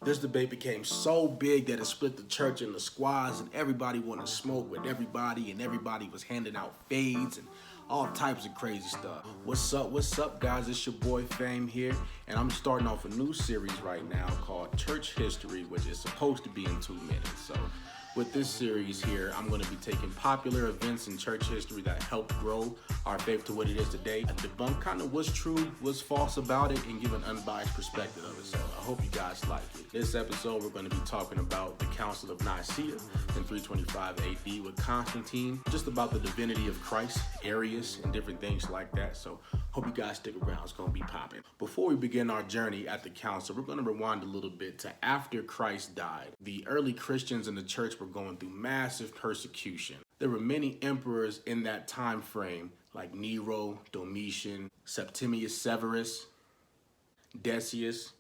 This debate became so big that it split the church into squads, and everybody wanted to smoke with everybody, and everybody was handing out fades and all types of crazy stuff. What's up, guys? It's your boy Fame here, and I'm starting off a new series right now called Church History, which is supposed to be in 2 minutes. So with this series here, I'm going to be taking popular events in church history that helped grow our faith to what it is today, and debunk kind of what's true, what's false about it, and give an unbiased perspective of it. So I hope you guys like it. This episode, we're going to be talking about the Council of Nicaea in 325 AD with Constantine, just about the divinity of Christ, Arius, and different things like that. So hope you guys stick around. It's going to be popping. Before we begin our journey at the council, we're going to rewind a little bit to after Christ died. The early Christians in the church were going through massive persecution. There were many emperors in that time frame, like Nero, Domitian, Septimius Severus, Decius,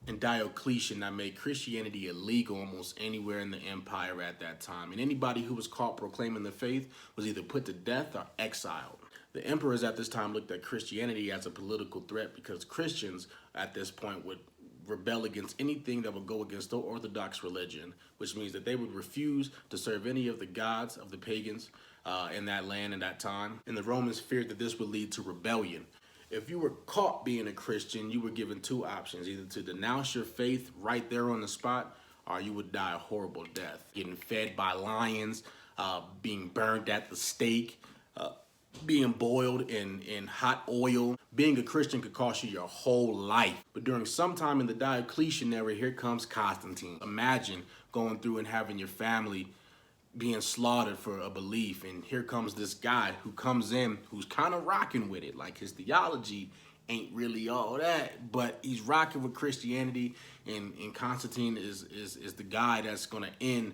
and Diocletian, that made Christianity illegal almost anywhere in the empire at that time. And anybody who was caught proclaiming the faith was either put to death or exiled. The emperors at this time looked at Christianity as a political threat because Christians at this point would rebel against anything that would go against the Orthodox religion, which means that they would refuse to serve any of the gods of the pagans in that land in that time. And the Romans feared that this would lead to rebellion. If you were caught being a Christian, you were given two options: either to denounce your faith right there on the spot, or you would die a horrible death, getting fed by lions, being burned at the stake, being boiled in hot oil. Being a Christian could cost you your whole life. But during some time in the Diocletian era, here comes Constantine. Imagine going through and having your family being slaughtered for a belief, and here comes this guy who comes in who's kind of rocking with it. Like, his theology ain't really all that, but he's rocking with Christianity, and Constantine is the guy that's going to end,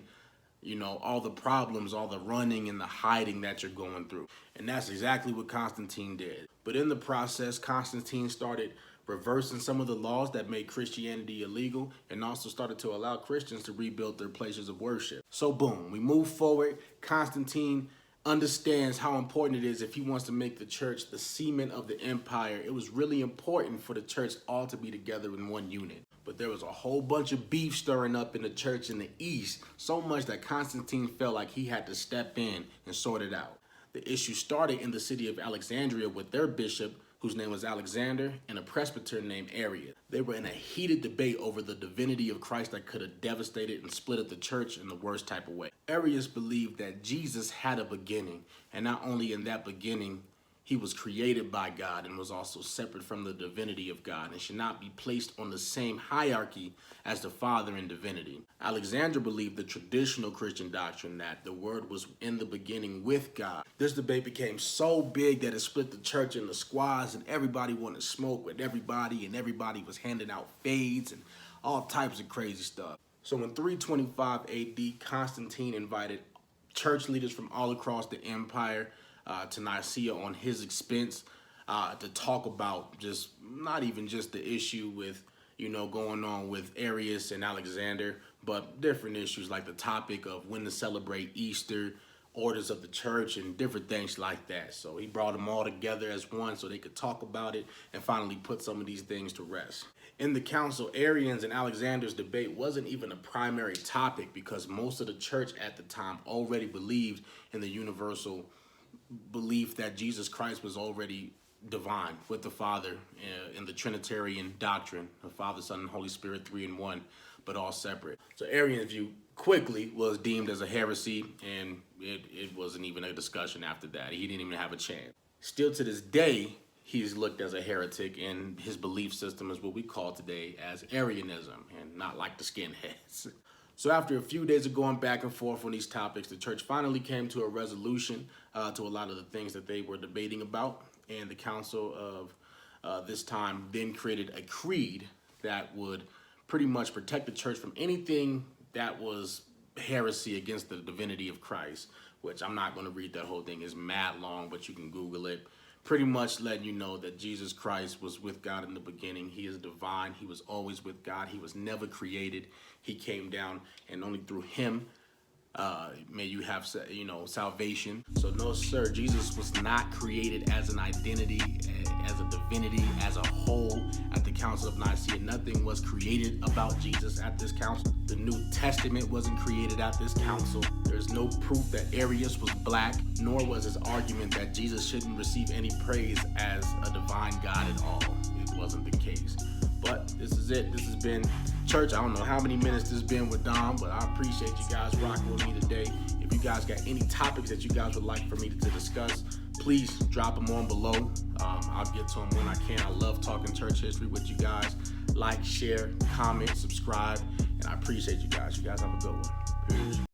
you know, all the problems, all the running and the hiding that you're going through. And that's exactly what Constantine did. But in the process, Constantine started reversing some of the laws that made Christianity illegal, and also started to allow Christians to rebuild their places of worship. So boom, we move forward. Constantine understands how important it is if he wants to make the church the cement of the empire. It was really important for the church all to be together in one unit. But there was a whole bunch of beef stirring up in the church in the East, so much that Constantine felt like he had to step in and sort it out. The issue started in the city of Alexandria with their bishop, whose name was Alexander, and a presbyter named Arius. They were in a heated debate over the divinity of Christ that could have devastated and split up the church in the worst type of way. Arius believed that Jesus had a beginning, and not only in that beginning, he was created by God and was also separate from the divinity of God and should not be placed on the same hierarchy as the Father in divinity. Alexander believed the traditional Christian doctrine that the Word was in the beginning with God. This debate became so big that it split the church into squads, and everybody wanted to smoke with everybody, and everybody was handing out fades and all types of crazy stuff. So in 325 AD, Constantine invited church leaders from all across the empire to Nicaea on his expense to talk about just not even just the issue with, you know, going on with Arius and Alexander, but different issues like the topic of when to celebrate Easter, orders of the church, and different things like that. So he brought them all together as one so they could talk about it and finally put some of these things to rest. In the council, Arians and Alexander's debate wasn't even a primary topic because most of the church at the time already believed in the universal belief that Jesus Christ was already divine with the Father in the Trinitarian doctrine of Father, Son, and Holy Spirit, 3 in 1, but all separate. So Arian's view quickly was deemed as a heresy, and it wasn't even a discussion after that. He didn't even have a chance. Still to this day, he's looked as a heretic, and his belief system is what we call today as Arianism, and not like the skinheads. So after a few days of going back and forth on these topics, the church finally came to a resolution to a lot of the things that they were debating about. And the council of this time then created a creed that would pretty much protect the church from anything that was heresy against the divinity of Christ, which I'm not going to read that whole thing. It's mad long, but you can Google it. Pretty much letting you know that Jesus Christ was with God in the beginning. He is divine. He was always with God. He was never created. He came down, and only through him may you have, salvation. So no, sir, Jesus was not created as an identity, as a divinity, as a whole at the Council of Nicaea. Nothing was created about Jesus at this council. The New Testament wasn't created at this council. There's no proof that Arius was black, nor was his argument that Jesus shouldn't receive any praise as a divine God at all. It wasn't the case. But this is it. This has been church. I don't know how many minutes this has been with Dom, but I appreciate you guys rocking with me today. If you guys got any topics that you guys would like for me to discuss, please drop them on below. I'll get to them when I can. I love talking church history with you guys. Like, share, comment, subscribe, and I appreciate you guys. You guys have a good one. Peace.